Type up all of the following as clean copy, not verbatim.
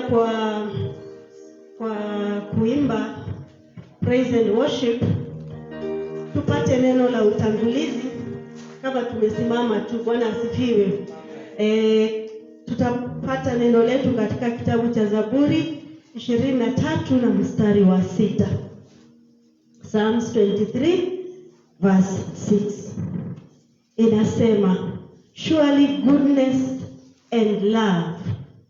tutaingia kwa kuimba praise and worship. Tupate neno la utangulizi kama tumesimama tu. Bwana asifiwe. Tutapata neno letu katika kitabu cha Zaburi 23 na mstari wa 6. Psalms 23 verse 6. Inasema, surely goodness and love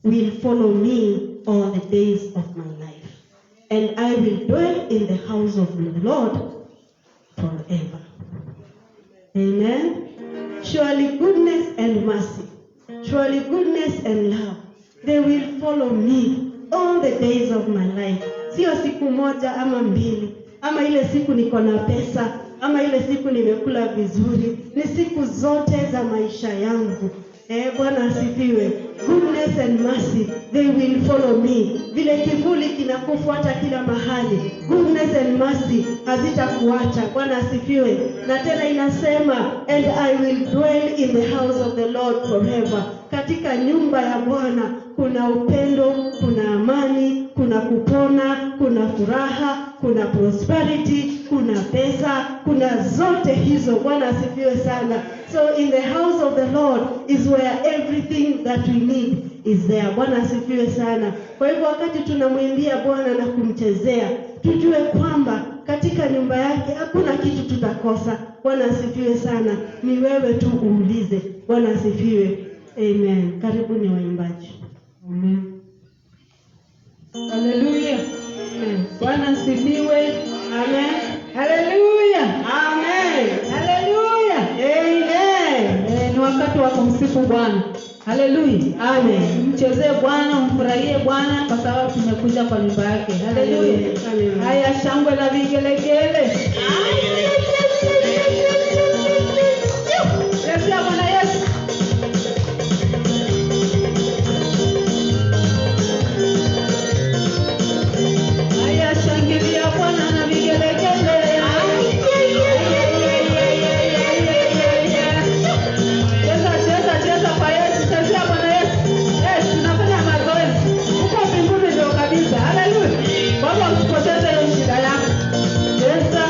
will follow me all the days of my life, and I will dwell in the house of the Lord forever. Amen. Surely goodness and mercy, surely goodness and love, they will follow me all the days of my life. Sio siku moja ama mbili, ama ile siku niko na pesa, ama ile siku nimekula vizuri. Ni siku zote za maisha yangu. Bwana asifiwe. Goodness and mercy, they will follow me. Vile kivuli kinakufuata kila mahali, goodness and mercy hazitakuacha. Bwana asifiwe. Na tena inasema, and I will dwell in the house of the Lord forever. Katika nyumba ya Bwana kuna upendo, kuna amani, kuna kupona, kuna furaha, kuna prosperity, kuna pesa, kuna zote hizo. Bwana asifiwe sana. So in the house of the Lord is where everything that we need is there. Bwana asifiwe sana. Kwa hivyo wakati tunamwimbia Bwana na kumchezea, tujue kwamba katika nyumba yake hakuna kitu tutakosa. Bwana asifiwe sana. Ni wewe tu uulize. Bwana asifiwe. Amen. Karibuni waimbaji. Amen. Hallelujah. Amen. Bwana asifiwe. Amen. Hallelujah. Amen. Hallelujah. Amen. Ni wakati wa kumsifu Bwana. Hallelujah. Amen. Mchezee Bwana, umfurahie Bwana kwa sababu tumekuja kwa nyumba yake. Hallelujah. Amen. Haya, shangwe la vigelegele. Yesu Bwana Yesu. Haya, shangilia Bwana na vigelegele. Cheza kwa Yesu, chezea Bwana Yesu. Yes, tunafanya mazoezi. Uko mbinguni ndio kabisa. Haleluya. Baba, usipoteze hiyo shida yako. Cheza.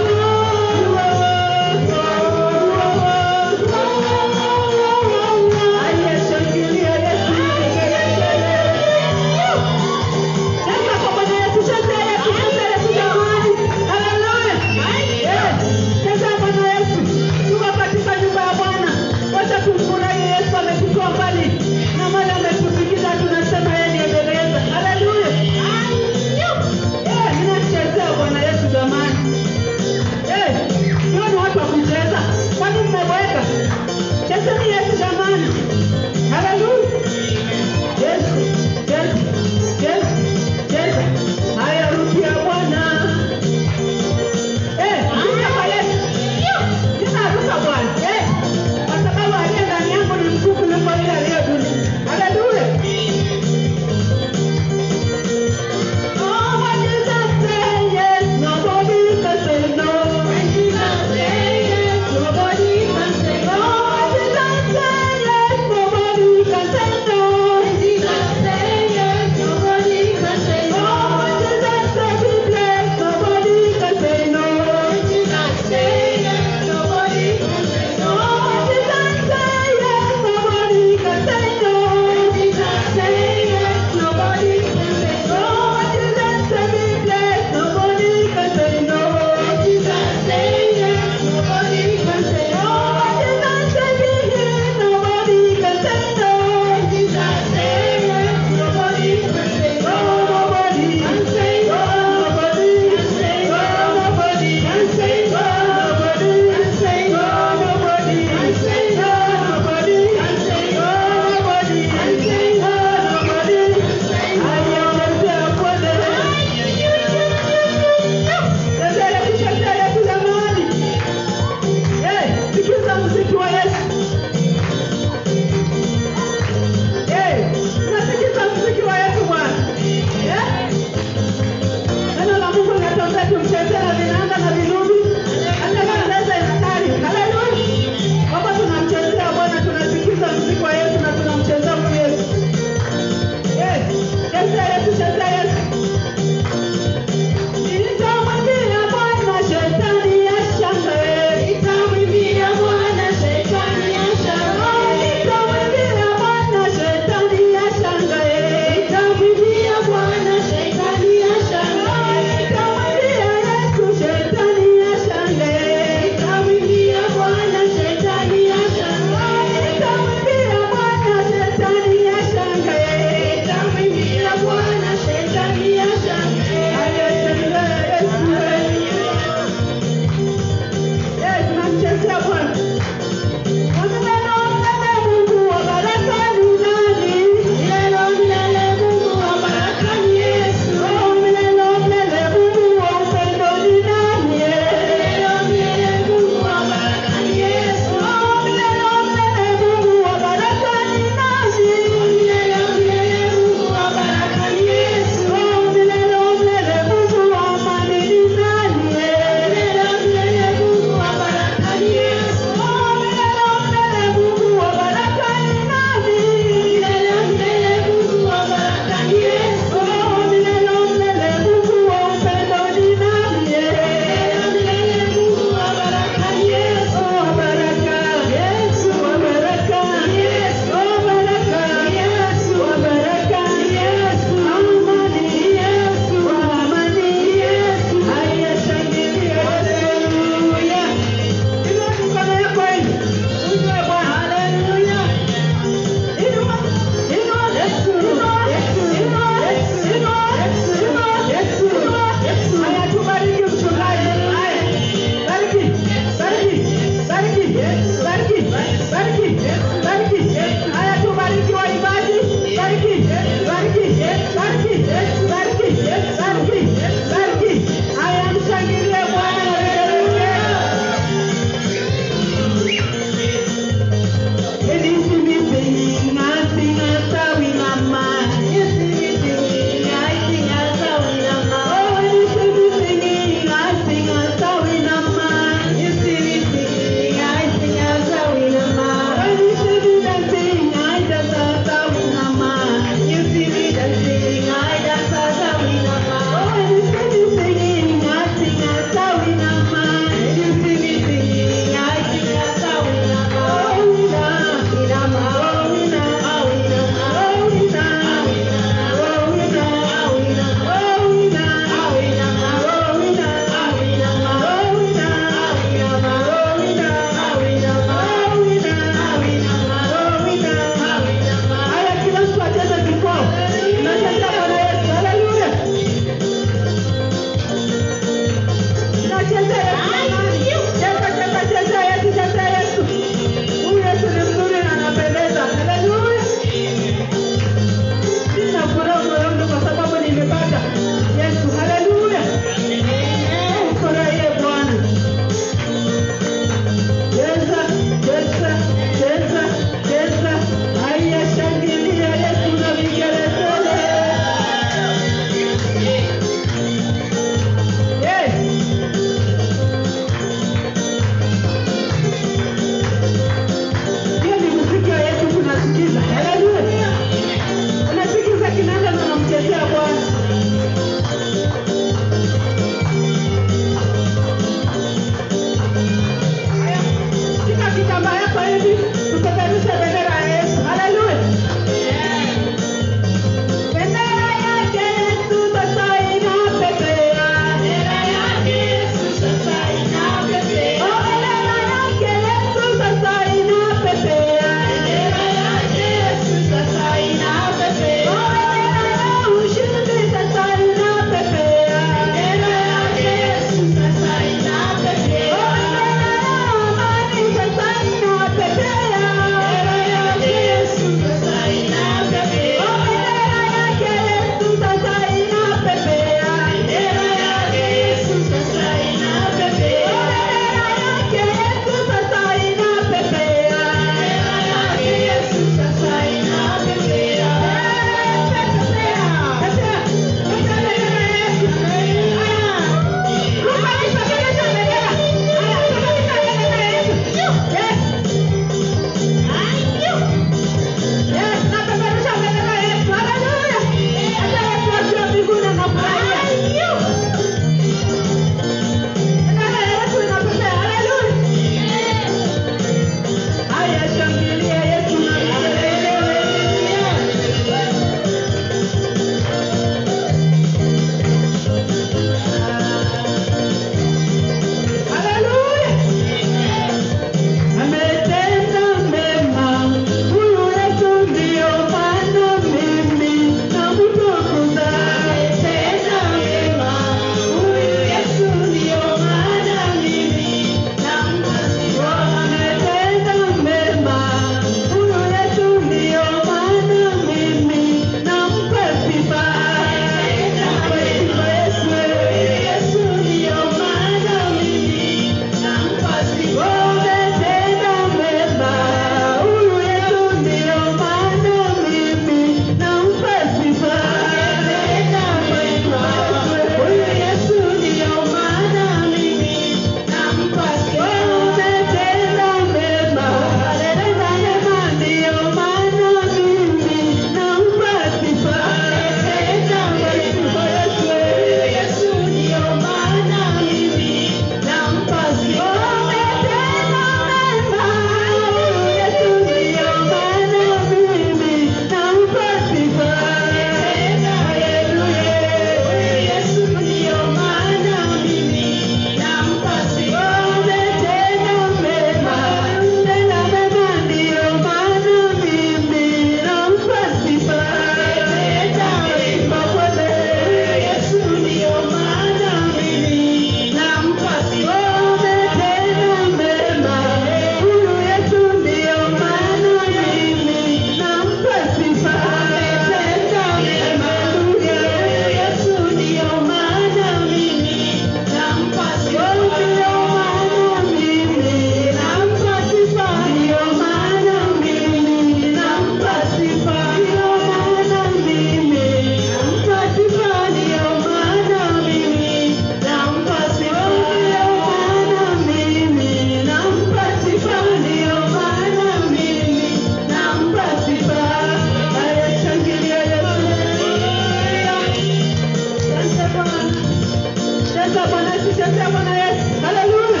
cheza Bwana Yesu, cheza Bwana Yesu. Haleluya.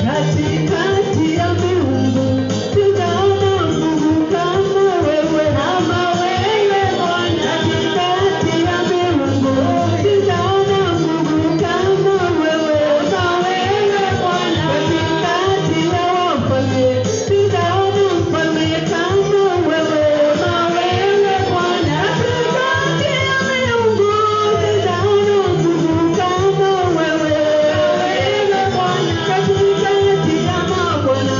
Katikati ya miungu sijaona Mungu kama wewe, Bwana. Katikati ya miungu sijaona Mungu kama wewe, Bwana. Katikati ya wafalme sijaona mfalme kama wewe, Bwana. Katikati ya miungu sijaona Mungu kama wewe, Bwana. Katikati ya mabwana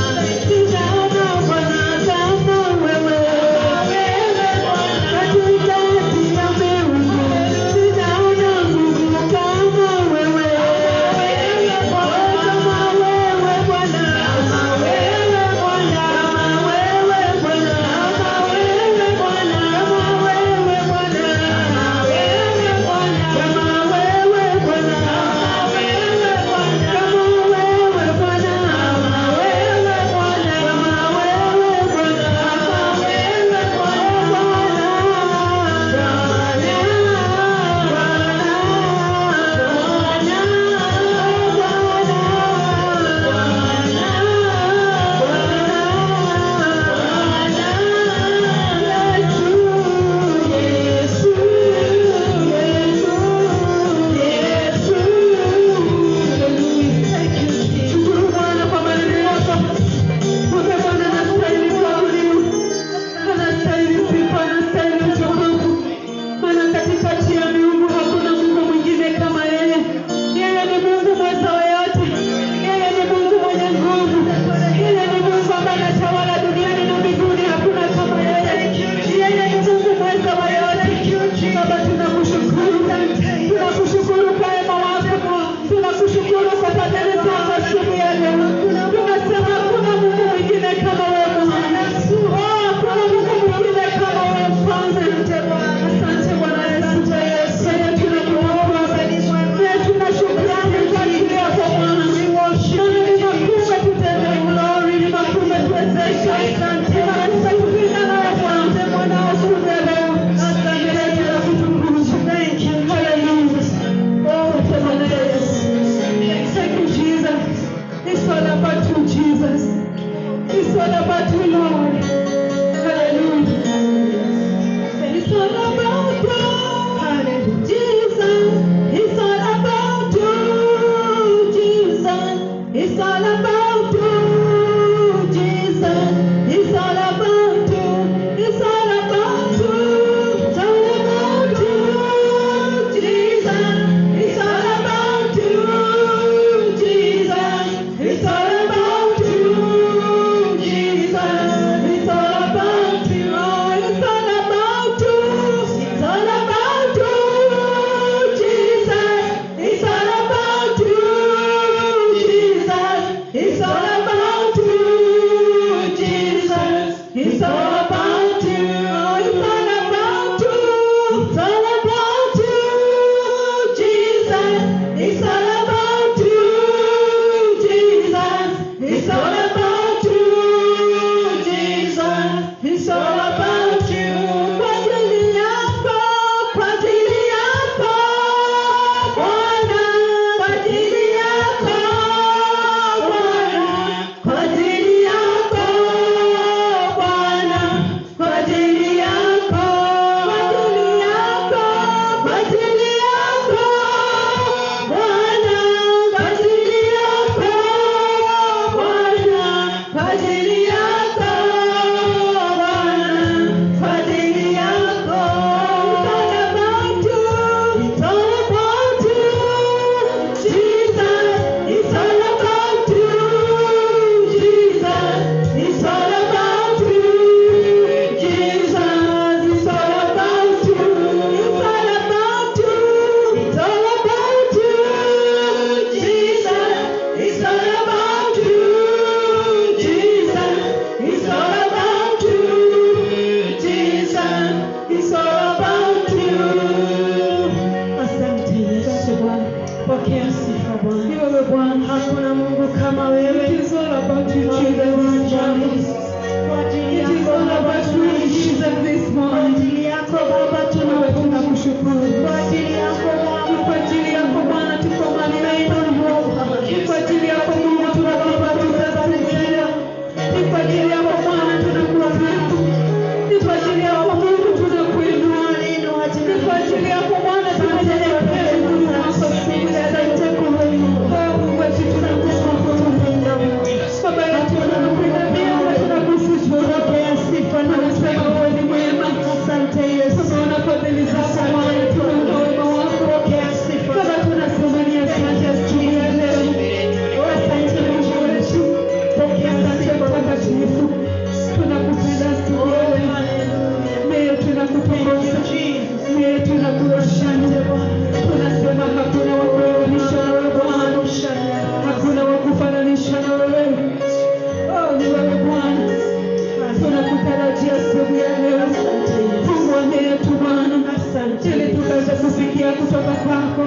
Asante. ili tukaweze kusikia kutoka kwako.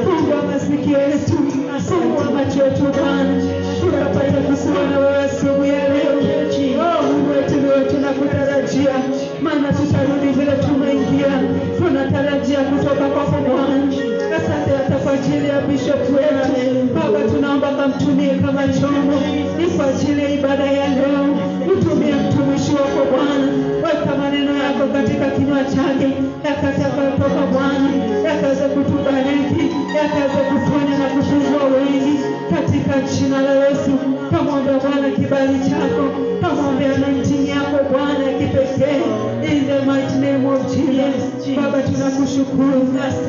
Fungua masikio yetu, fungua macho yetu Bwana, tukapata kukuona wewe asubuhi ya leo. Mungu wetu, leo tunakutarajia, maana tutarudi vile tumeingia. Tunatarajia kutoka kwako Bwana. Asante hata kwa ajili ya bishop wetu Baba, tunaomba kamtumie kama chombo, ni kwa ajili ya ibada ya leo. Mtumie mtumishi wako Bwana, weka maneno yako katika kinywa chake, yakatakayotoka Bwana, yakaweze kutubariki, yakaweze kufanya na kufungua wengi katika jina la Yesu. Kamwombe Bwana kibali chako, kamwombe anointing yako Bwana ya kipekee, in the mighty name of Jesus. Baba, tunakushukuru,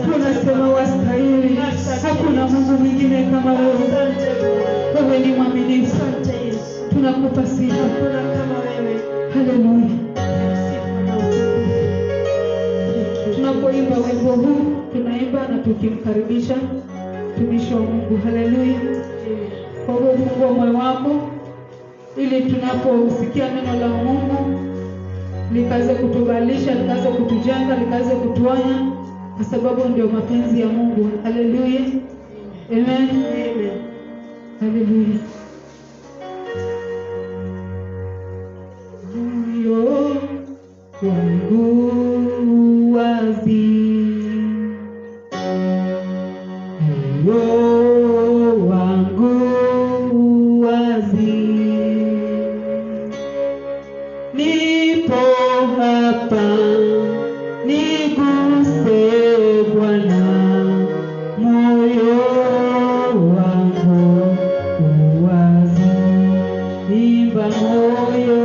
tunasema wastahili, hakuna Mungu mwingine kama wewe. Wewe ni mwaminifu, tunakupa sifa kama wewe. Haleluya. Tunapoimba wimbo huu, tunaimba na tukimkaribisha mtumishi wa Mungu. Haleluya. Kwa hivyo fungua moyo wako ili tunaposikia neno la Mungu likaze kutubadilisha, likaze kutujenga, likaze kutuonya, kwa sababu ndio mapenzi ya Mungu. Haleluya. Amen. Amen. Haleluya. Moyo wangu wazi, moyo wangu wazi, nipo hapa, niguse Bwana, moyo wangu wazi, imba moyo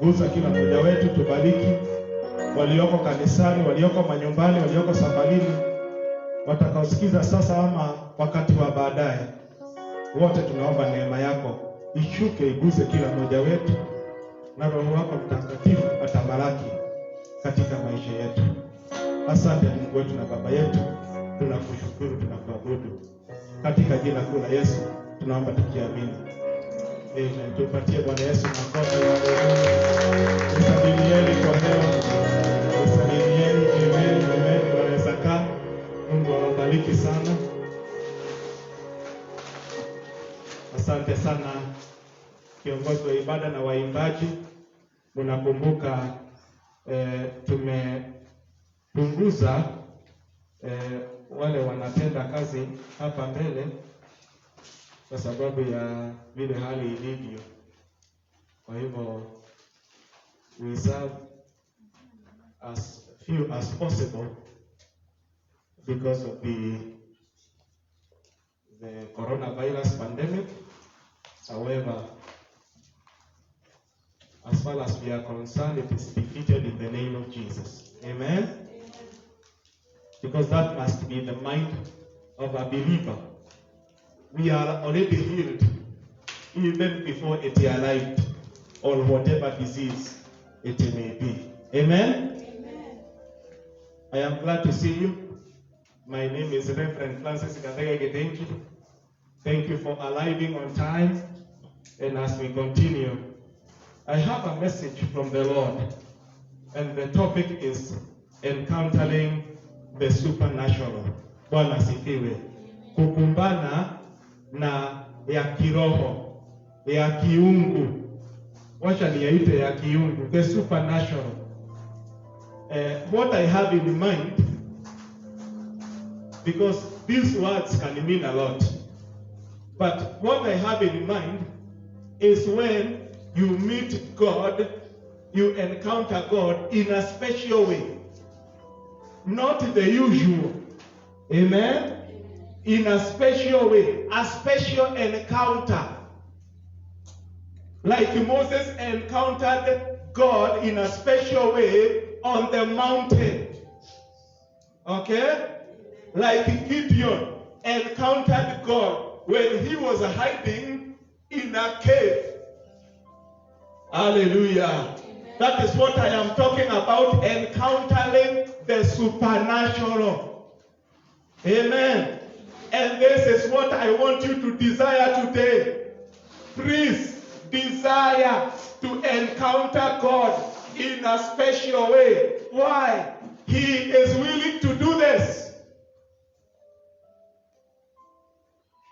Gusa kila mmoja wetu, tubariki walioko kanisani, walioko manyumbani, walioko safarini, watakaosikiza sasa ama wakati wa baadaye. Wote tunaomba neema yako ishuke, iguse kila mmoja wetu, na Roho wako Mtakatifu atabariki katika maisha yetu. Asante Mungu wetu na Baba yetu, tunakushukuru, tunakuabudu. Katika jina kuu la Yesu tunaomba tukiamini. Amen. Tupatie Bwana Yesu makofi. Salimieni kwa hewa. Salimieni. Amen. Amen. Bwana Zaka. Mungu awabariki sana. Asante sana kiongozi wa ibada na waimbaji. Unakumbuka tumepunguza wale wanatenda kazi hapa mbele kwa sababu ya vile hali ilivyo. Kwa hivyo we serve as few as possible because of the coronavirus pandemic. However, as far as we are concerned, it is defeated in the name of Jesus. Amen? Because that must be the mind of a believer. We are already healed even before it arrived, or whatever disease it may be. Amen? Amen. I am glad to see you. My name is Reverend Francis Gathege Gedenki. Thank you for arriving on time. And as we continue, I have a message from the Lord. And the topic is encountering the supernatural. Bwana asifiwe. Kukumbana na ya kiroho, ya kiungu. Wacha niyaite ya kiungu, the supernatural. What I have in mind, because these words can mean a lot, but what I have in mind is when you meet God, you encounter God in a special way, not the usual. Amen? In a special way, a special encounter. Like Moses encountered God in a special way on the mountain. Okay? Like Gideon encountered God when he was hiding in a cave. Hallelujah. That is what I am talking about, encountering the supernatural. Amen. And this is what I want you to desire today. Please desire to encounter God in a special way. Why? He is willing to do this.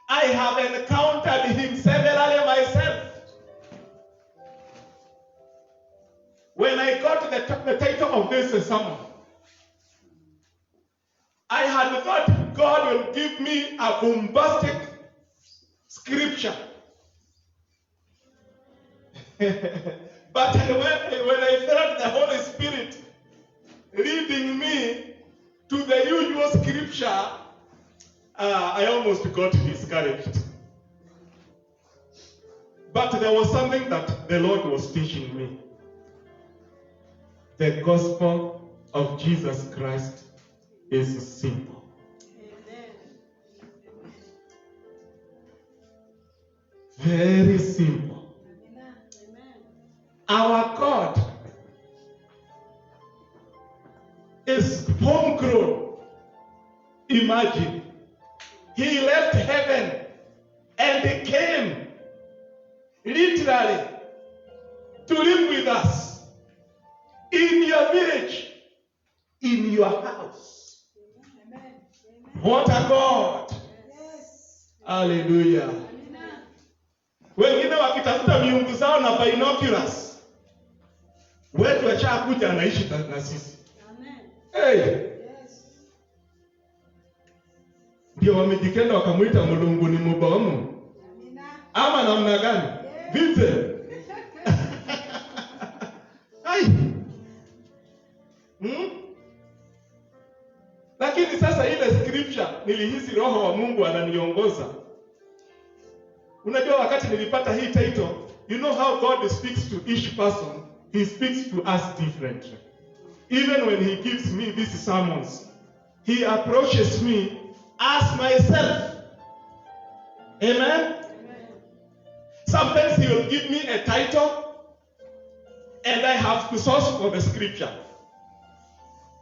I have encountered him severally myself. When I got the title of this sermon, I had thought God will give me a bombastic scripture. But when I felt the Holy Spirit leading me to the usual scripture, I almost got discouraged. But there was something that the Lord was teaching me. The gospel of Jesus Christ is simple. Very simple. Our God is homegrown. Imagine, he left heaven and he came literally to live with us in your village, in your house. Amen. What a God. Yes. Hallelujah. Wengine wakitafuta miungu zao na binoculars, wetu wachakuja anaishi na sisi. Amen. Hey. Yes. Ndio wamejikenda wakamuita Mulungu ni mubomu. Ama namna gani? Vite. Ai. Lakini sasa ile scripture nilihisi roho wa Mungu ananiongoza. Unajua wakati nilipata hii title, you know how God speaks to each person, he speaks to us differently. Even when he gives me these sermons, he approaches me as myself. Amen? Sometimes he will give me a title and I have to source for the scripture.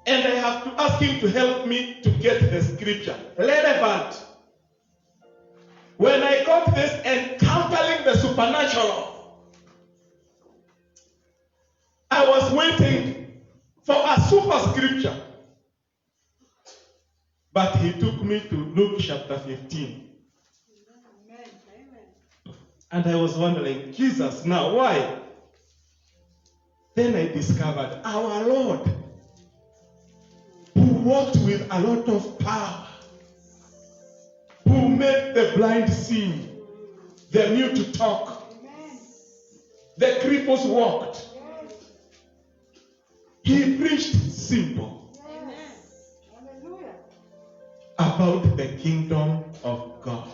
And I have to ask him to help me to get the scripture relevant. When I got this encountering the supernatural, I was waiting for a super scripture. But he took me to Luke chapter 15. And I was wondering, Jesus, now why? Then I discovered our Lord, who walked with a lot of power, who made the blind see, the mute to talk, the cripples walked. He preached simple about the kingdom of God.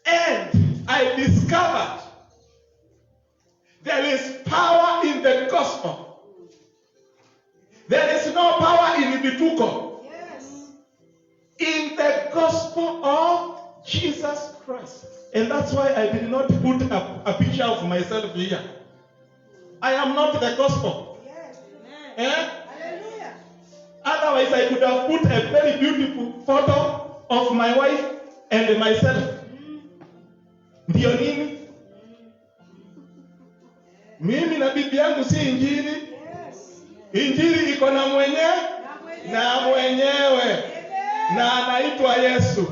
And I discovered there is power in the gospel. There is no power in Vituko. Yes. In the gospel of Jesus Christ. And that's why I did not put a picture of myself here. I am not the gospel. Yes. Eh? Hallelujah. Otherwise, Otherwise, I could have put a very beautiful photo of my wife and myself. Ndio nini? Mimi na bibi yangu si injili. Injili iko na mwenyewe na mwenyewe na anaitwa Yesu.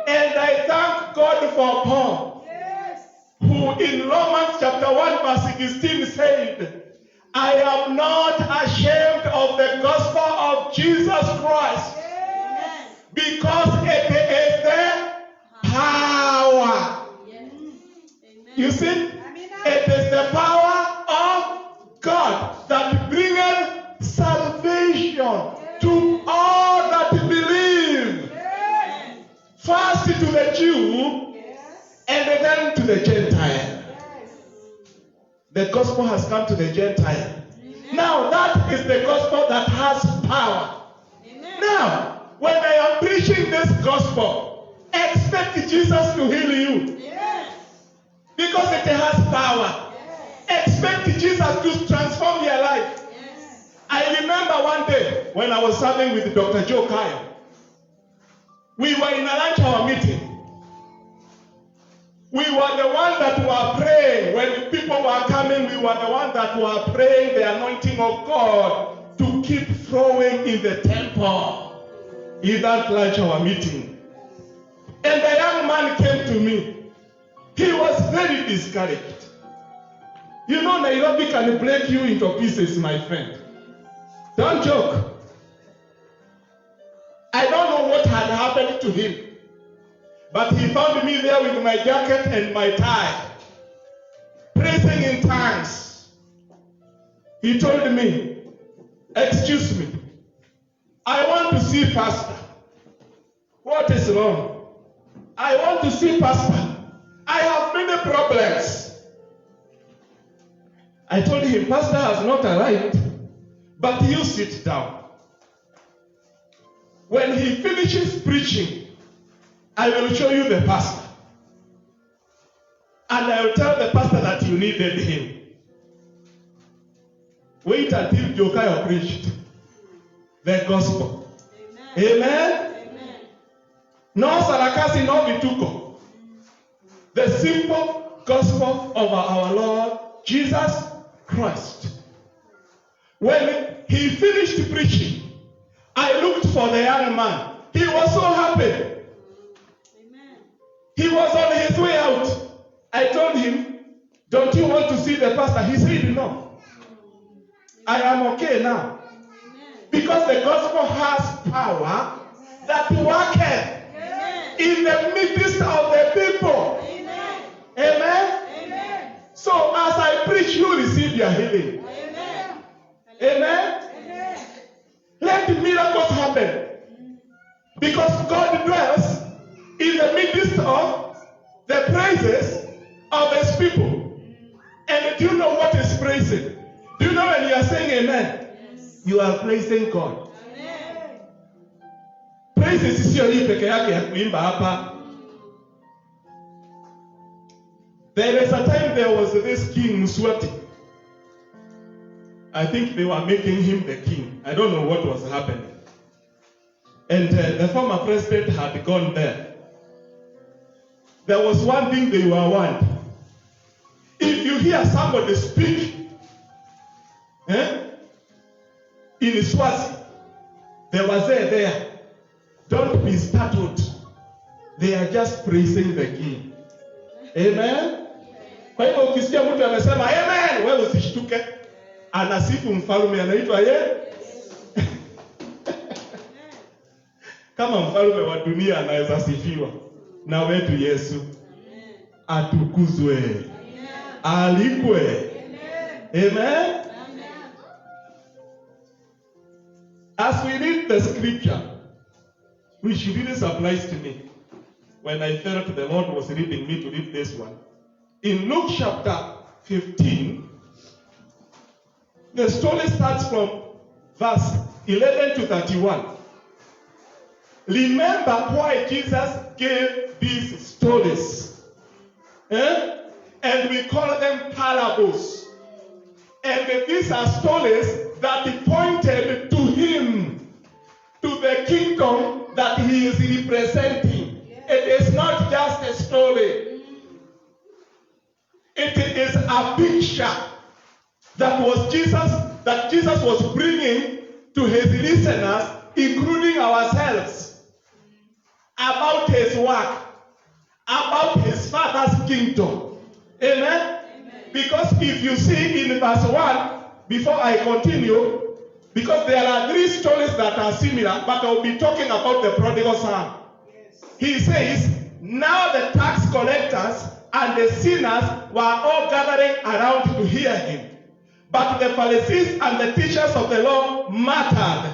And I thank God for Paul, who in Romans chapter 1 verse 16 said, I am not ashamed of the gospel of Jesus Christ, because it is the power. You see, it is the power of God that bringeth salvation to all that believe. First to the Jew, and then to the Gentile. The gospel has come to the Gentile. Now that is the gospel that has power. Now, when I am preaching this gospel, expect Jesus to heal you. Because it has power. Expect Jesus to transform your life. I remember one day when I was serving with Dr. Joe Kyle. We were in a lunch hour meeting. We were the ones that were praying. When people were coming, we were the ones that were praying the anointing of God to keep flowing in the temple in that lunch hour meeting. And the young man came to me. He was very discouraged. You know, Nairobi can break you into pieces, my friend. Don't joke. I don't know what had happened to him. But he found me there with my jacket and my tie, praising in tongues. He told me, excuse me, I want to see Pastor. What is wrong? I want to see Pastor. I have many problems. I told him, Pastor has not arrived, but you sit down. When he finishes preaching, I will show you the pastor. And I will tell the pastor that you needed him. Wait until Jokiah preached the gospel. Amen? Amen. No sarakasi, no vituko. The simple gospel of our Lord Jesus Christ. When he finished preaching, I looked for the young man. He was so happy. He was on his way out. I told him, don't you want to see the pastor? He said, no. I am okay now. Because the gospel has power that worketh in the midst of the people. Amen? So as I preach, you receive your healing. Amen? Let the miracles happen. Because God dwells in the midst of the praises of his people. And do you know what is praising? Do you know when you are saying amen? Yes. You are praising God. Amen. Praises is your peke yake ya kuimba hapa. There is a time there was this king Mswati. I think they were making him the king. I don't know what was happening. And the former president had gone there. There was one thing they were warned. If you hear somebody speak in Swazi, there was there. Don't be startled. They are just praising the king. Amen? Kwa hiyo ukisikia mtu amesema amen, wewe usishtuke. Anasifu mfalme anaitwa yeye. Kama mfalme wa dunia anaweza sifiwa, na wetu Yesu atukuzwe. Alikwe. Amen. As we read the scripture, which really surprised me when I felt the Lord was leading me to read this one. In Luke chapter 15, the story starts from verse 11 to 31. Remember why Jesus gave these stories. And we call them parables. And these are stories that pointed to him. is representing. It is not just a story. It is a picture that Jesus was bringing to his listeners, including ourselves, about his work, about his Father's kingdom. Amen? Because if you see in verse 1, before I continue, because there are 3 stories that are similar, but I'll be talking about the prodigal son. He says, now the tax collectors and the sinners were all gathering around to hear him. But the Pharisees and the teachers of the law muttered,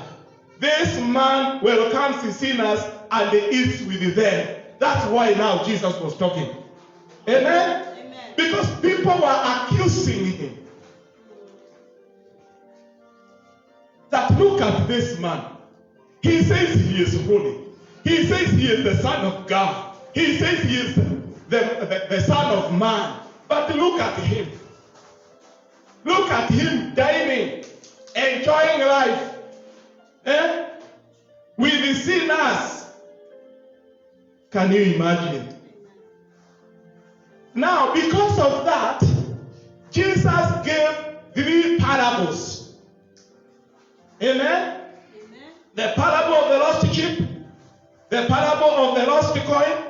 this man welcomes the sinners and eats with them. That's why now Jesus was talking. Amen? Amen. Because people were accusing him. That look at this man. He says he is holy. He says he is the Son of God. He says he is the Son of Man. But look at him. Look at him dining, enjoying life. With the sinners. Can you imagine? Now, because of that, Jesus gave 3 parables. Amen? The parable of the lost sheep, the parable of the lost coin,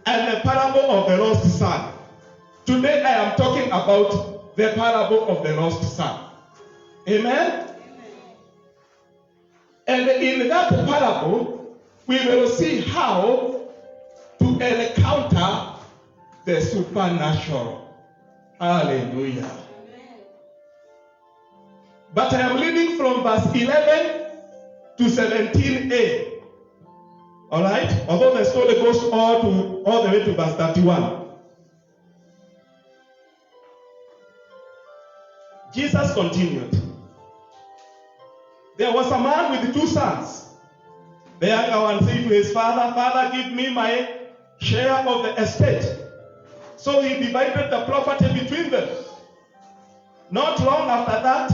and the parable of the lost son. Today I am talking about the parable of the lost son. Amen? And in that parable, we will see how to encounter the supernatural. Hallelujah. Amen. But I am reading from verse 11 to 17a. Alright? Although the story goes all the way to verse 31. Jesus continued. There was a man with 2 sons. The younger one said to his father, Father, give me my share of the estate. So he divided the property between them. Not long after that,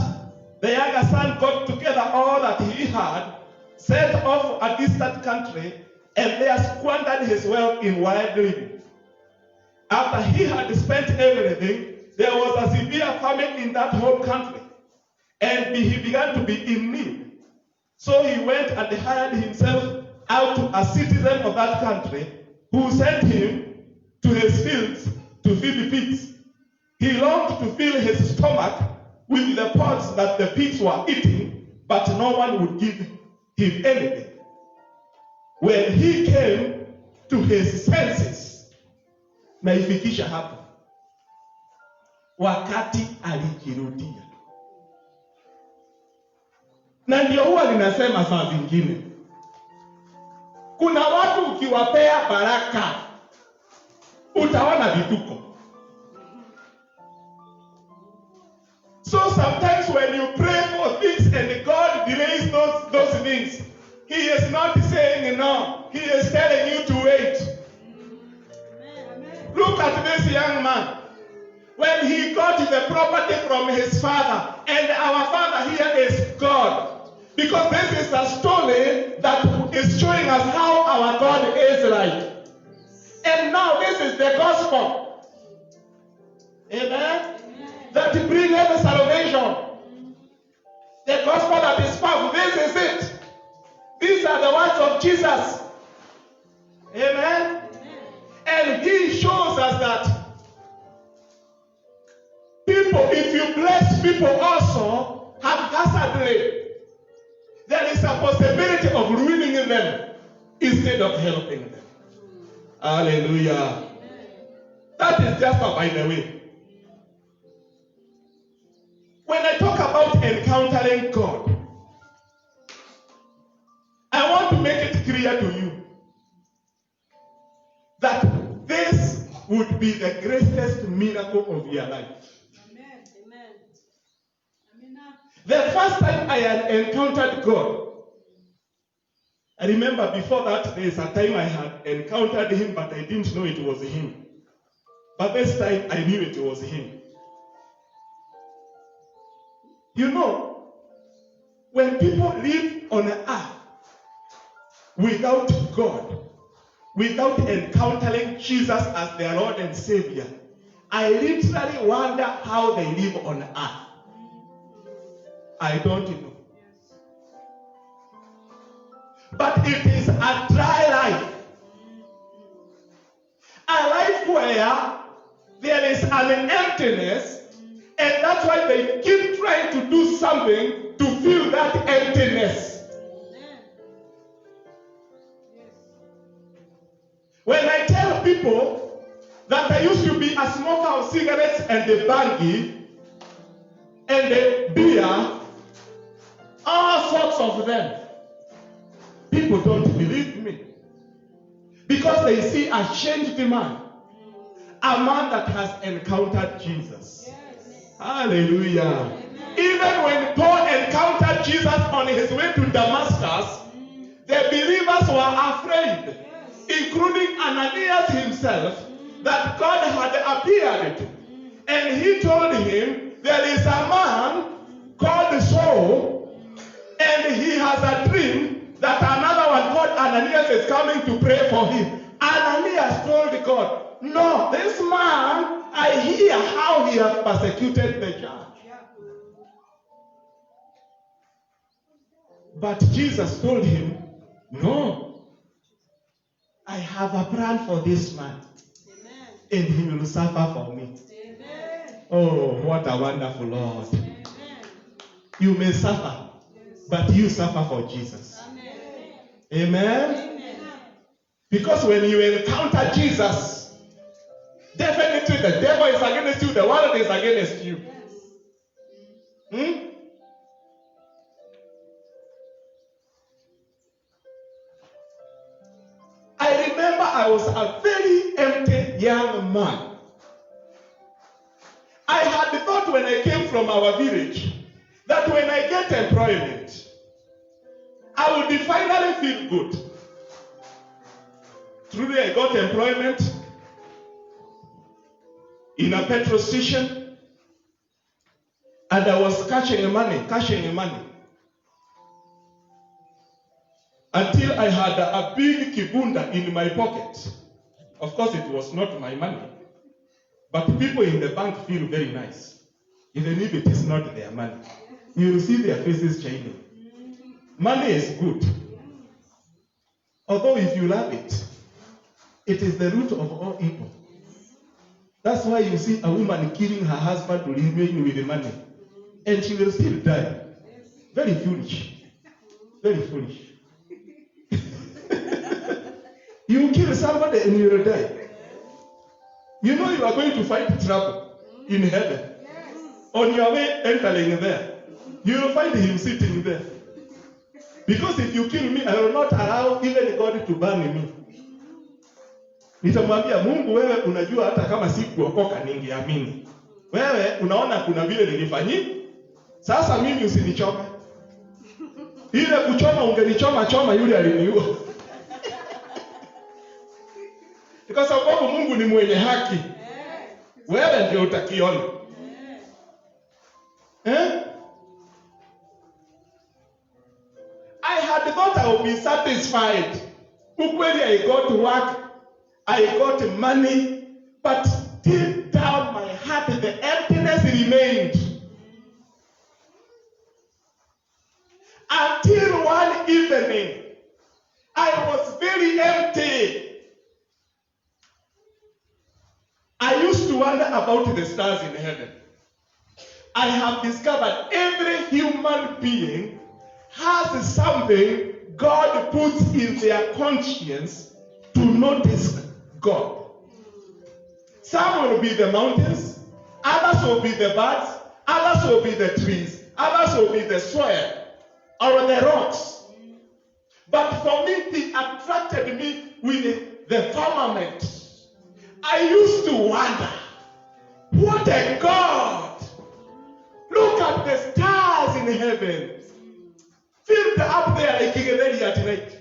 the younger son got together all that he had, set off a distant country, and there squandered his wealth in wild living. After he had spent everything, there was a severe famine in that whole country, and he began to be in need. So he went and hired himself out to a citizen of that country, who sent him to his fields to feed the pigs. He longed to fill his stomach with the pods that the pigs were eating, but no one would give him anything. When he came to his senses, naifikisha hapo, wakati alijirudia. Na ndio huwa ninasema saa zingine, kuna watu ukiwapea baraka utaona vituko. So sometimes when you pray for things and God delays those things, He is not saying no. He is telling you to wait. Amen. Look at this young man. When he got the property from his father, and our father here is God. Because this is a story that is showing us how our God is like. And now this is the gospel. Amen? That brings every salvation. The gospel that is powerful. This is it. These are the words of Jesus. Amen? And he shows us that people, if you bless people also, haphazardly, there is a possibility of ruining them instead of helping them. Hallelujah. That is just by the way. When I talk about encountering God, I want to make it clear to you that this would be the greatest miracle of your life. Amen. Amen. The first time I had encountered God, I remember before that there is a time I had encountered Him, but I didn't know it was Him. But this time I knew it was Him. You know, when people live on earth, without God, without encountering Jesus as their Lord and Savior, I literally wonder how they live on earth. I don't know. But it is a dry life. A life where there is an emptiness, and that's why they keep trying to do something to fill that emptiness. When I tell people that I used to be a smoker of cigarettes and the bangi and the beer, all sorts of them, people don't believe me. Because they see a changed man. A man that has encountered Jesus. Hallelujah. Even when Paul encountered Jesus on his way to Damascus, the believers were afraid, including Ananias himself, that God had appeared. And he told him, there is a man called Saul, and he has a dream that another one called Ananias is coming to pray for him. Ananias told God, no, this man, I hear how he has persecuted the church. But Jesus told him, no, I have a plan for this man. Amen. And he will suffer for me. Amen. Oh, what a wonderful Lord. Amen. You may suffer, but you suffer for Jesus. Amen. Amen. Amen. Because when you encounter Jesus, definitely the devil is against you, the world is against you. I remember I was a very empty young man. I had thought when I came from our village that when I get employment, I would finally feel good. Truly, I got employment in a petrol station, and I was cashing money, until I had a big kibunda in my pocket. Of course, it was not my money, but people in the bank feel very nice, even if it is not their money. You will see their faces shining. Money is good, although if you love it, it is the root of all evil. That's why you see a woman killing her husband to remain with the money, and she will still die. Very foolish. Very foolish. You kill somebody and you will die. You know you are going to find trouble in heaven. On your way entering there, you will find him sitting there. Because if you kill me, I will not allow even God to burn me. Nitamwambia Mungu, wewe unajua hata kama sikuokoka ningeamini. Wewe unaona kuna vile nilifanyia. Sasa mimi usinichome. Ile kuchoma ungenichoma choma yule aliniua. Kwa sababu Mungu ni mwenye haki. Wewe ndio utakiona. I had thought I would be satisfied. Ukweli, I got to work, I got money, but deep down my heart, the emptiness remained. Until one evening, I was very empty. I used to wonder about the stars in heaven. I have discovered every human being has something God puts in their conscience to notice God. Some will be the mountains, others will be the birds, others will be the trees, others will be the soil or the rocks. But for me, he attracted me with the firmament. I used to wonder, what a God! Look at the stars in heaven. Filled up there like Gethsemane at night.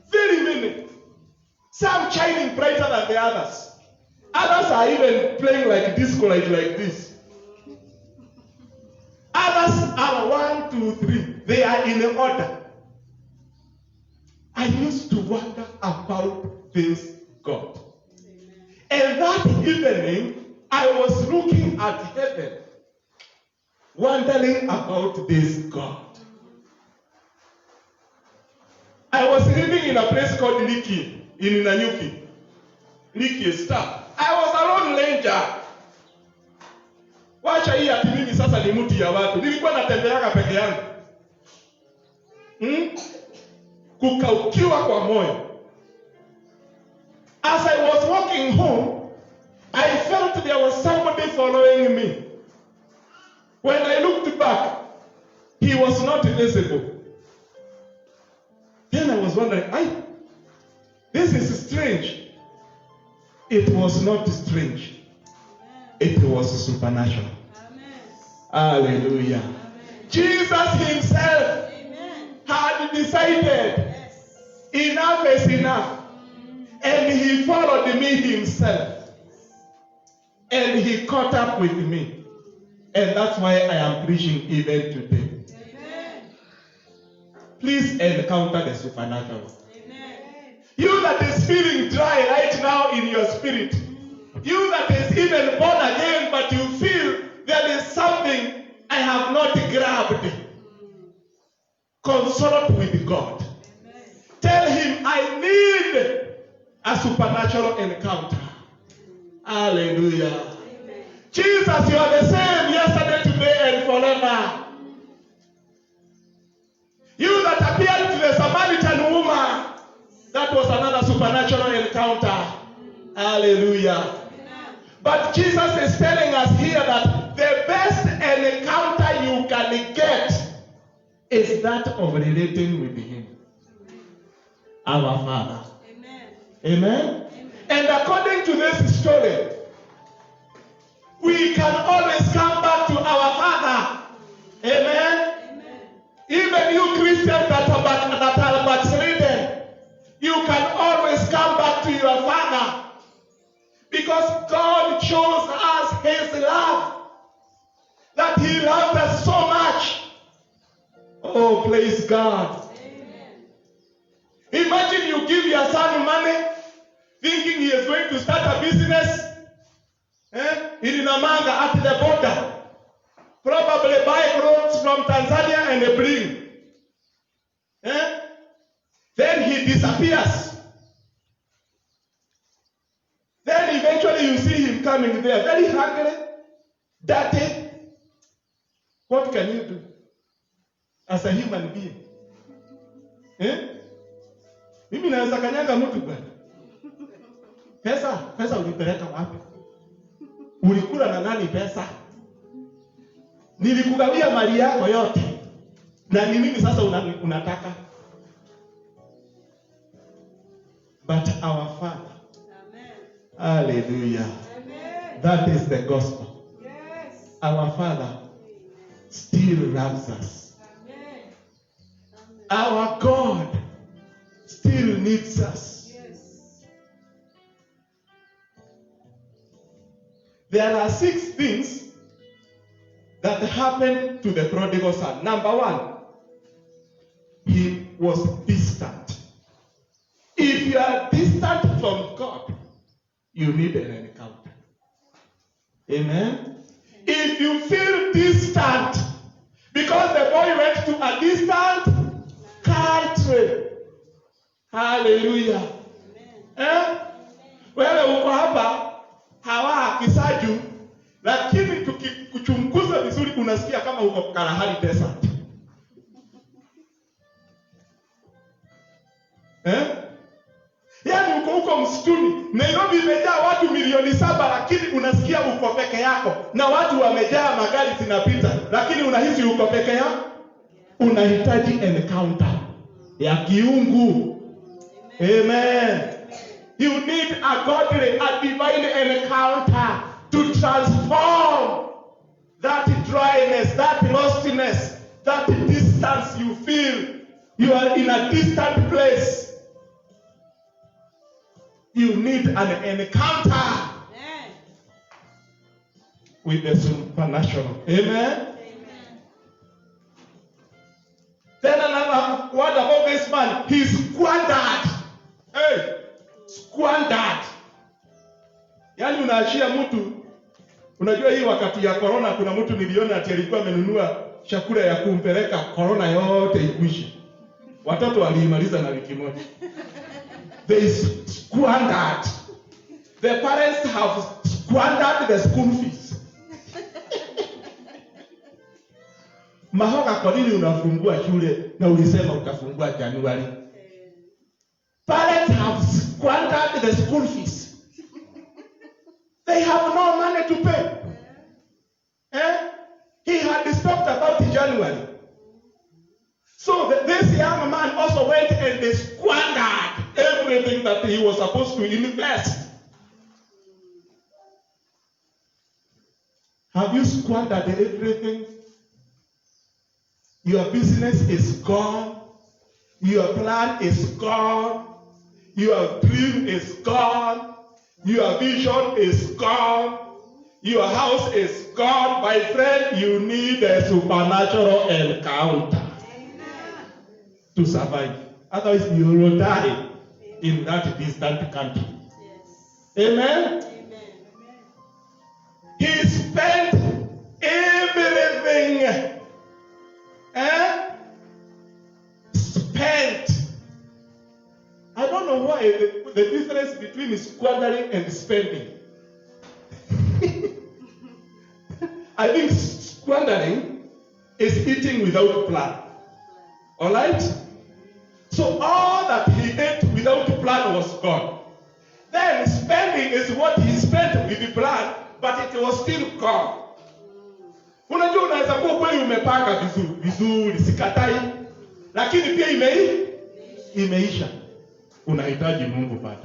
Very many. Some shining brighter than the others. Others are even playing like disco light like this. Others are 1, 2, 3. They are in order. I used to wonder about this God. And that evening, I was looking at heaven, wondering about this God. I was living in a place called Liki, in Nanyuki. Liki Star. I was a lone ranger. Wacha hii ati mimi sasa ni mtu ya watu. Nilikuwa natembeaga peke yangu. Kukaukiwa kwa moyo. As I was walking home, I felt there was somebody following me. When I looked back, he was not visible. Then I was wondering, this is strange. It was not strange. It was supernatural. Amen. Hallelujah. Amen. Jesus himself had decided enough is enough. And he followed me himself. And he caught up with me. And that's why I am preaching even today. Amen. Please encounter the supernatural. Amen. You that is feeling dry right now in your spirit. You that is even born again, but you feel there is something I have not grabbed. Consult with God. Amen. Tell him, I need a supernatural encounter. Hallelujah. Amen. Jesus, you are the same yesterday, today, and forever. You that appeared to the Samaritan woman, that was another supernatural encounter. Hallelujah. But Jesus is telling us here that the best encounter you can get is that of relating with him. Our Father. Amen. Amen? And according to this story, we can always come back to our Father. Amen? Amen. Even you Christians that are backslidden, you can always come back to your Father. Because God shows us his love. That he loved us so much. Oh, praise God. Amen. Imagine you give your son money, thinking he is going to start a business. In Namanga at the border. Probably buy clothes from Tanzania and bring. Then he disappears. Then eventually you see him coming there, very hungry, dirty. What can you do as a human being? Mimi naweza kanyaga mtu bwana. Pesa ulipeleka wapi? Ulikula na nani pesa? Nilikugawia mali yako yote. Na ni mimi sasa unataka? But our Father. Amen. Hallelujah. Amen. That is the gospel. Yes. Our Father still loves us. Amen. Our God still needs us. Yes. There are 6 things that happened to the prodigal son. Number 1, he was distant. If you are distant from God, you need an encounter. Amen? If you feel distant, because the boy went to a distant country. Hallelujah. Wewe uko hapa hawa Kisaju, lakini tukikuchunguza vizuri unasikia kama uko Kalahari Desert. Yaani uko huko msituni. Nairobi imejaa watu milioni 7, lakini unasikia uko peke yako. Na watu wamejaa, magari zinapita, lakini unahisi uko peke yako. Unahitaji encounter ya kiungu. Amen. You need a godly, a divine encounter to transform that dryness, that lostness, that distance you feel. You are in a distant place. You need an encounter. Amen. With the supernatural. Amen. Then another word about this man, he squandered unaachia mtu. Unajua hii wakati ya corona kuna mtu niliona ati alikuwa amenunua chakula ya kumpeleka corona yote ikwishe. Watoto waliimaliza na wiki moja. They squandered. The parents have squandered the school fees. Mahoga, kwa nini unafungua shule na ulisema utafungua Januari? Parents have squandered the school fees. They have no money to pay. He had stopped about January. So this young man also went and squandered everything that he was supposed to invest. Have you squandered everything? Your business is gone. Your plan is gone. Your dream is gone. Your vision is gone. Your house is gone. My friend, you need a supernatural encounter to survive. Otherwise, you will die in that distant country. Amen? He spent everything. Spent. I don't know why the difference between squandering and spending. I think squandering is eating without plan. All right? So all that he ate without plan was gone. Then spending is what he spent with the plan, but it was still gone. Unajua unaweza kuwa kweli umepanga vizuri, sikatai, lakini pia imeisha. Unahitaji Mungu bado.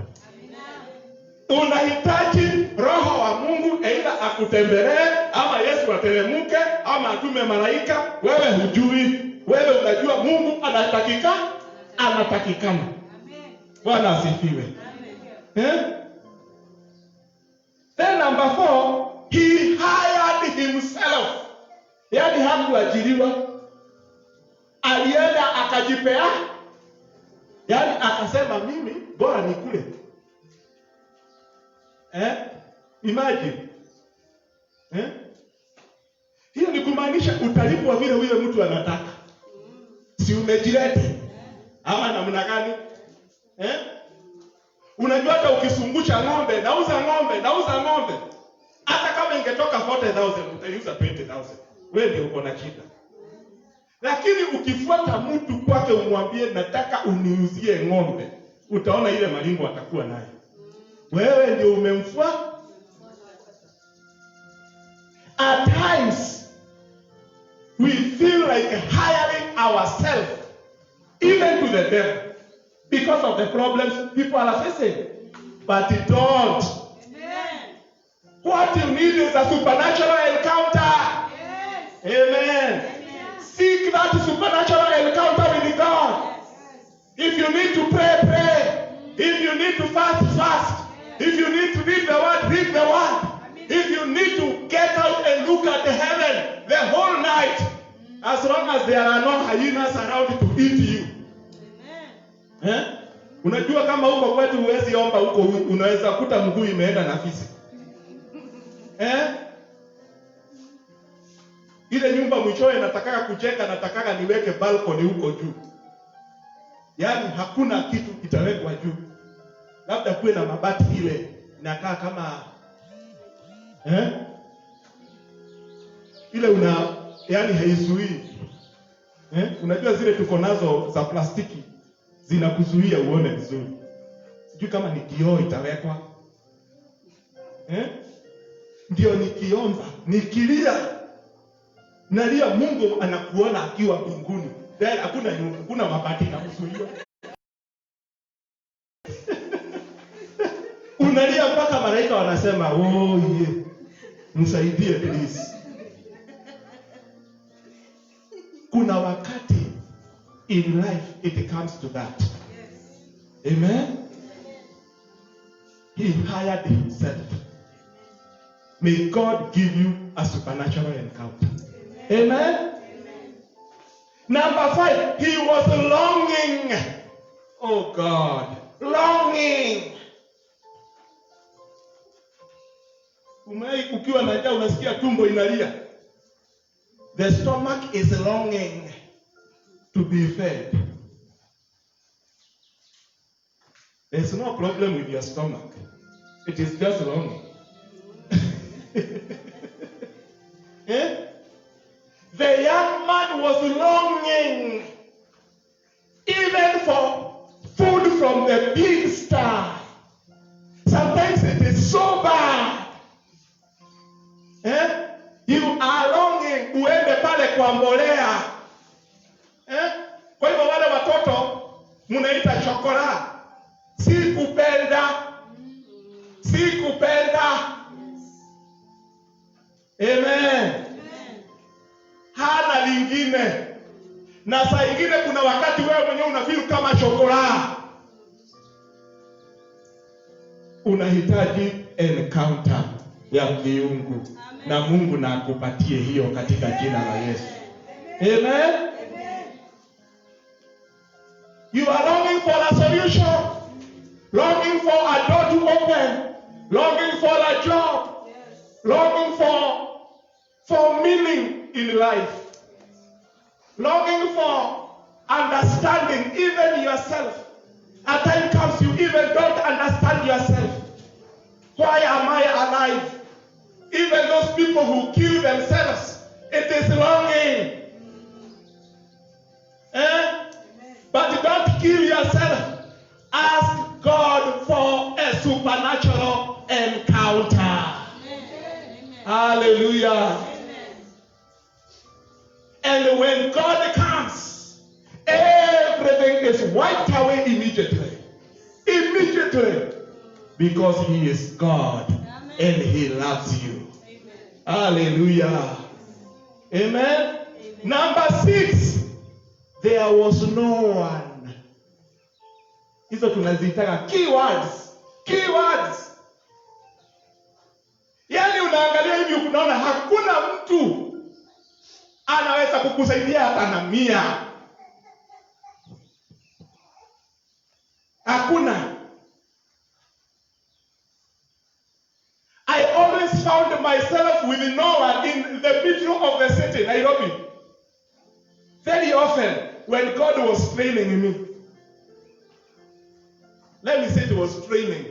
Unahitaji Roho wa Mungu aidha akutembelee ama Yesu ateremke ama atume malaika. Wewe hujui, wewe unajua Mungu anatakikana. Bwana asifiwe. Then number 4, he hired himself. Yaani hakuajiriwa. Alienda akajipea. Yaani akasema mimi bora nikule. Imagine. Hiyo ni kumaanisha utalipwa vile huyo mtu anataka. Si umejilete? Ama namna gani? Unajua hata ukisungusha ng'ombe, nauza ng'ombe. Hata kama ingetoka 40,000 utaiuza 20,000. Wewe ndio uko na shida. Lakini ukifuata mtu kwake umwambie nataka uniuzie ng'ombe, utaona ile malingo atakuwa nayo. Wewe ndio umemfuata. At times we feel like hiring ourselves even to the devil because of the problems people are facing. But don't. Amen. What you need is a supernatural encounter. Yes. Amen. Seek that supernatural encounter with God. Yes. If you need to pray, pray. If you need to fast, fast. If you need to read the word, read the word. If you need to get out and look at the heaven the whole night, as long as there are no hyenas around to eat you. Unajua kama huko kwetu huwezi omba huko, unaweza kuta mguu imeenda na fisi. Ile nyumba mwishowe nataka kujenga, nataka niweke balcony huko juu. Yaani hakuna kitu kitawekwa juu. Labda kuwe na mabati ile inakaa kama ile yaani haizuii. Unajua zile tuko nazo za plastiki zinakuzuia uone vizuri. Sijui kama ni kioo itawekwa. Ndio nikiomba, nikilia, nalia Mungu anakuona akiwa mbinguni. Then hakuna mabati na kuzuia. Unalia mpaka malaika wanasema, "Oh yeah. Msaidie please." Kuna wakati in life it comes to that. Yes. Amen. He hired himself. May God give you a supernatural encounter. Amen. Amen. Number 5, he was longing. Oh God, longing. Umewahi ukiwa na njaa unasikia tumbo inalia? The stomach is longing to be fed. There's no problem with your stomach. It is just longing. Eh? The young man was longing even for food from the big star. Sometimes it is so bad. Eh? You are longing uende pale kwa mbolea. Eh? Kwa hivyo wale watoto mnaita chokora. Sikupenda. Amen. Hana lingine. Na saa ingine kuna wakati wewe mwenyewe unafeel kama chokora. Unahitaji encounter ya kiungu. Na Mungu na akupatie hiyo katika jina la Yesu. Amen. You are longing for a solution. Longing for a door to open. Longing for a job. Longing for meaning in life. Longing for understanding even yourself. A time comes you even don't understand yourself. Why am I alive? Even those people who kill themselves, it is longing. But don't kill yourself. Ask God for a supernatural encounter. Amen. Hallelujah. Amen. And when God comes, everything is wiped away immediately. Immediately. Because He is God. Amen. And He loves you. Amen. Hallelujah. Amen. Amen. Number 6. There was no one. Hizo tunaziitaka keywords. Yaani unaangalia hivi unaona hakuna mtu anaweza kukusaidia hata na 100. Hakuna. I always found myself with no one in the middle of the city, Nairobi. Very often when God was training me. Let me say it was training.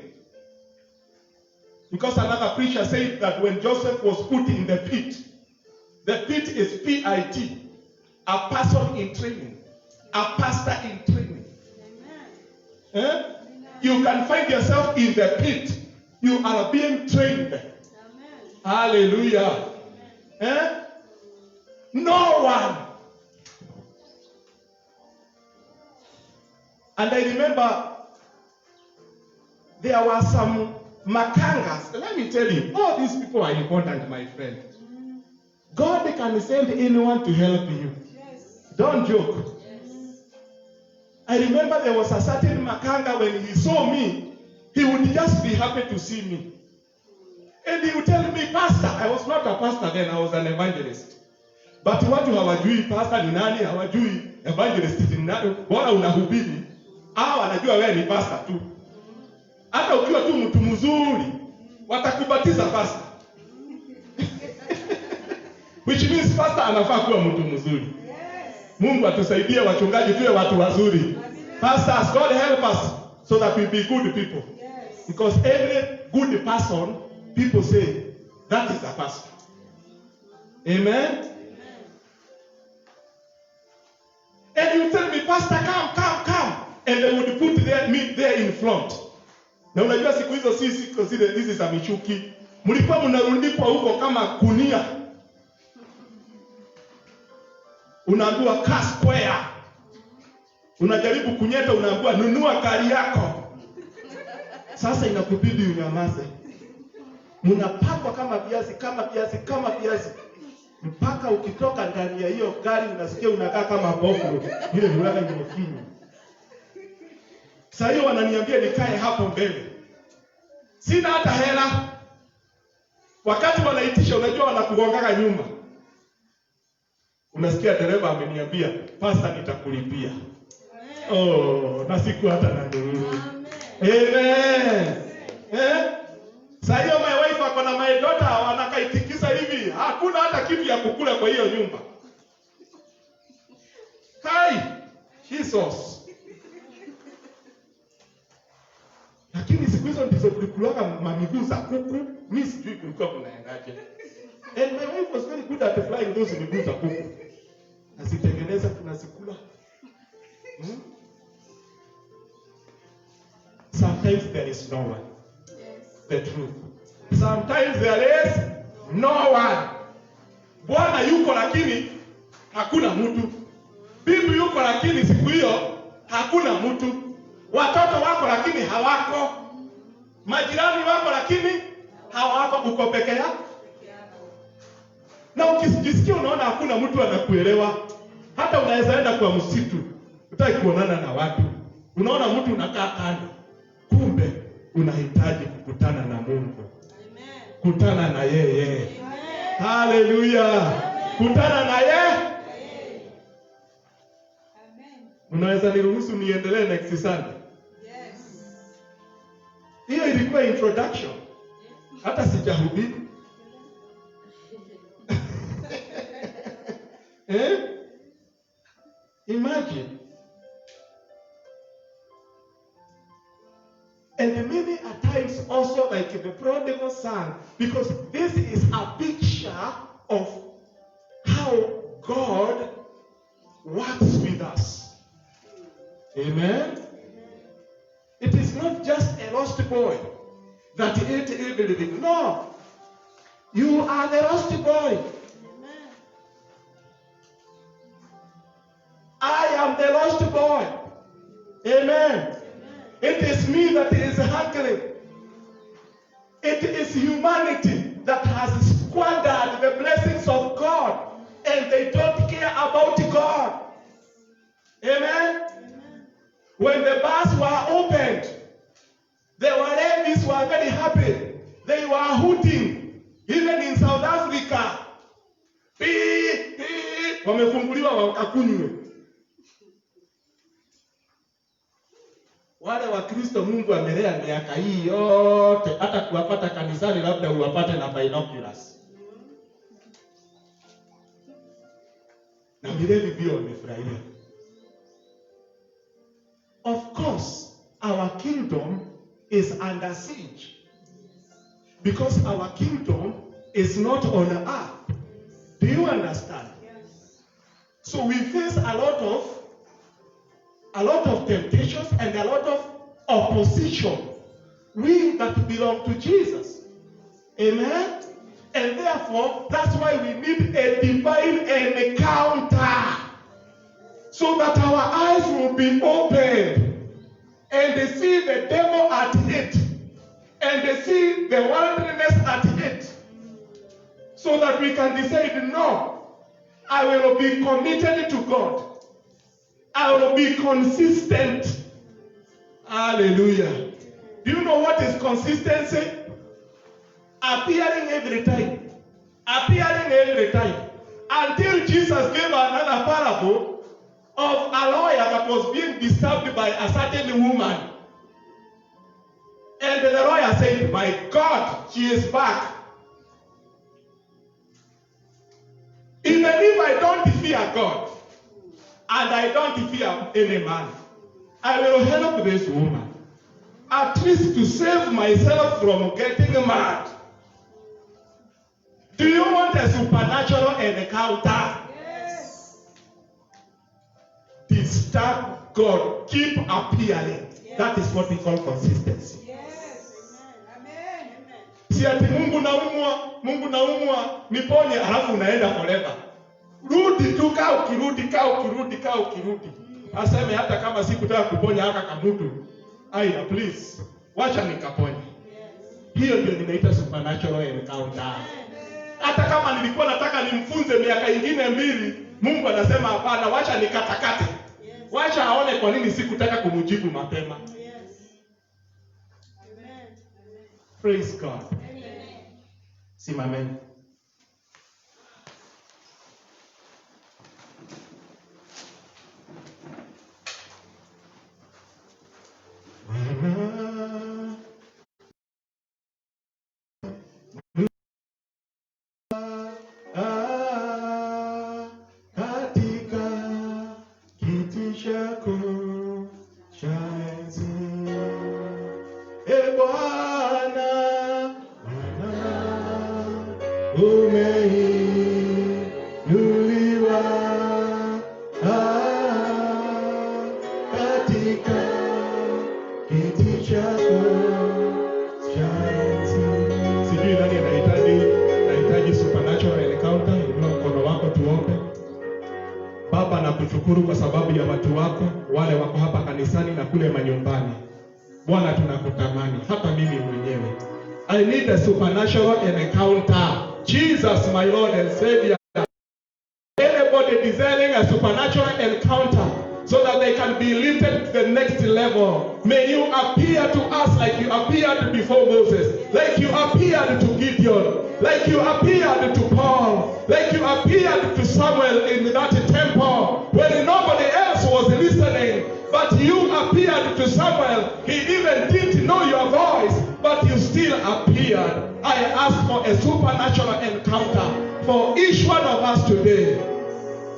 Because another preacher said that when Joseph was put in the pit is P-I-T. A person in training. A pastor in training. Amen. You can find yourself in the pit. You are being trained. Amen. Hallelujah. Amen. No one. And I remember there were some makangas. Let me tell you, all these people are important, my friend. God can send anyone to help you. Yes. Don't joke. Yes. I remember there was a certain makanga, when he saw me, he would just be happy to see me. And he would tell me, Pastor, I was not a pastor then, I was an evangelist. But watu hawajui pastor ni nani, hawajui evangelist ni nani, bora unahubiri. Wanajua wewe ni pastor tu. Hata ukiwa tu mtu mzuri, watakubatiza pastor. Which means pastor anafaa kuwa mtu mzuri. Yes. Mungu atusaidie wachungaji tuwe watu wazuri. Pastors, God help us so that we be good people. Yes. Because every good person, people say, that is a pastor. Amen? And you tell me, Pastor, come. And they would put me there in front. Na unajua siku hizo sisi consider this is a michuki. Mlikuwa mnarundikwa huko kama kunia. Unaambiwa car square. Unajaribu kunyeta, unaambiwa nunua gari yako. Sasa inakubidi unyamaze. Mnapakwa kama viazi. Mpaka ukitoka ndani ya hiyo gari unasikia unakaa kama boflo. Ile nywele imefinywa. Sasa hiyo wananiambia nikae hapo mbele. Sina hata hela. Wakati wanaitisha, unajua wanakugongaga nyuma. Unasikia dereva ameniambia, Pastor nitakulipia. Na siku hata na nuru. Amen. Sasa hiyo my wife akona my daughter kukula kwa hiyo nyumba. Hai, Jesus. Lakini siku hizo ndizo kulikulaga mamiguu za kuku. Mimi sijui kulikuwa kunaendaje. And my wife was very good at flying those miguu za kuku. Nazitengeneza tunazikula. Sometimes there is no one. The truth. Sometimes there is no one. Bwana yuko lakini hakuna mtu. Bibi yuko lakini siku hiyo hakuna mtu. Watoto wako lakini hawako. Majirani wako lakini hawako, uko peke yako. Na ukisikia unaona hakuna mtu anakuelewa, hata unaweza enda kwa msitu, utaki kuonana na watu. Unaona mtu unakaa kando. Kumbe unahitaji kukutana na Mungu. Amen. Kutana na yeye. Amen. Hallelujah. Kutana na yeye. Amen. Unaweza niruhusu niendelee next Sunday? Yes. Hiyo ilikuwa introduction. Hata sijahubiri. Imagine. And many at times also like the prodigal son, because this is a picture of how God works with us. Amen? It is not just a lost boy that ate everything. No. You are the lost boy. I am the lost boy. Amen. It is me that is hungry. It is humanity that has squandered the blessings of God, and they don't care about God. Amen. When the bars were opened, the Walevis were very happy. They were hooting. Even in South Africa. Wamefunguliwa wakakunywe. Wale wa Kristo Mungu amelea miaka hii yote, hata kuwapata kanisani labda uwapate na binoculars. Na milele bio wamefurahia. Of course, our kingdom is under siege. Because our kingdom is not on earth. Do you understand? Yes. So we face a lot of temptations and a lot of opposition. We that belong to Jesus. Amen? And therefore, that's why we need a divine encounter. So that our eyes will be opened. And they see the devil at it. And they see the worldliness at it. So that we can decide, no, I will be committed to God. I will be consistent. Hallelujah. Do you know what is consistency? Appearing every time. Appearing every time. Until Jesus gave another parable of a lawyer that was being disturbed by a certain woman. And the lawyer said, my God, she is back. Even if I don't fear God, and I don't fear any man, I will help this woman. At least to save myself from getting mad. Do you want a supernatural encounter? Yes. Disturb God. Keep appearing. Yes. That is what we call consistency. Yes. Amen. Si ati Mungu naumwa, niponye halafu unaenda forever. Rudi tu kaa ukirudi. Aseme hata kama sikutaka kuponya haka kamutu. Aya, please. Wacha nikaponye. Hiyo ndio nimeita supernatural encounter. Hata kama nilikuwa nataka nimfunze miaka ingine 2, Mungu anasema hapana, wacha nikatakate. Wacha aone kwa nini sikutaka kumjibu mapema. Amen. Praise God. Amen. Simameni. umeinuliwa katika kiti chako cha enzi. Sijui nani anahitaji supernatural encounter. Inua mkono wako tuombe. Baba, nakushukuru kwa sababu ya watu wako wale wako hapa kanisani na kule manyumbani. Bwana, tunakutamani hata mimi mwenyewe. I need a supernatural encounter. Jesus, my Lord and Savior. Anybody desiring a supernatural encounter so that they can be lifted to the next level, may you appear to us like you appeared before Moses, like you appeared to Gideon, like you appeared to Paul, like you appeared to Samuel in that temple when nobody else was listening, but you appeared to Samuel. He even didn't know your voice, but you still appeared. I ask for a supernatural encounter for each one of us today.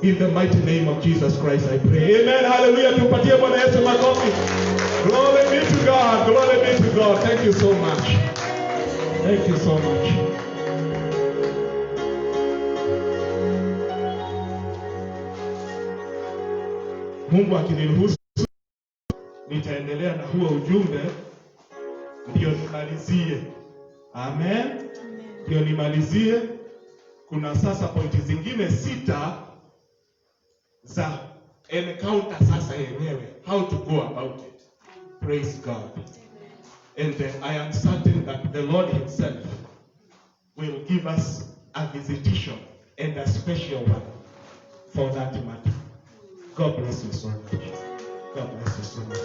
In the mighty name of Jesus Christ, I pray. Amen. Hallelujah. Tupatie Bwana Yesu makofi. Glory be to God. Glory be to God. Thank you so much. Thank you so much. Mungu akiniruhusu nitaendelea na huo ujumbe ndio nimalizie. Amen. Ndio nimalizie. Kuna sasa pointi zingine 6 za encounter sasa yenyewe, how to go about it. Praise God. And I am certain that the Lord himself will give us a visitation and a special one for that matter. God bless you so much. God bless you so much.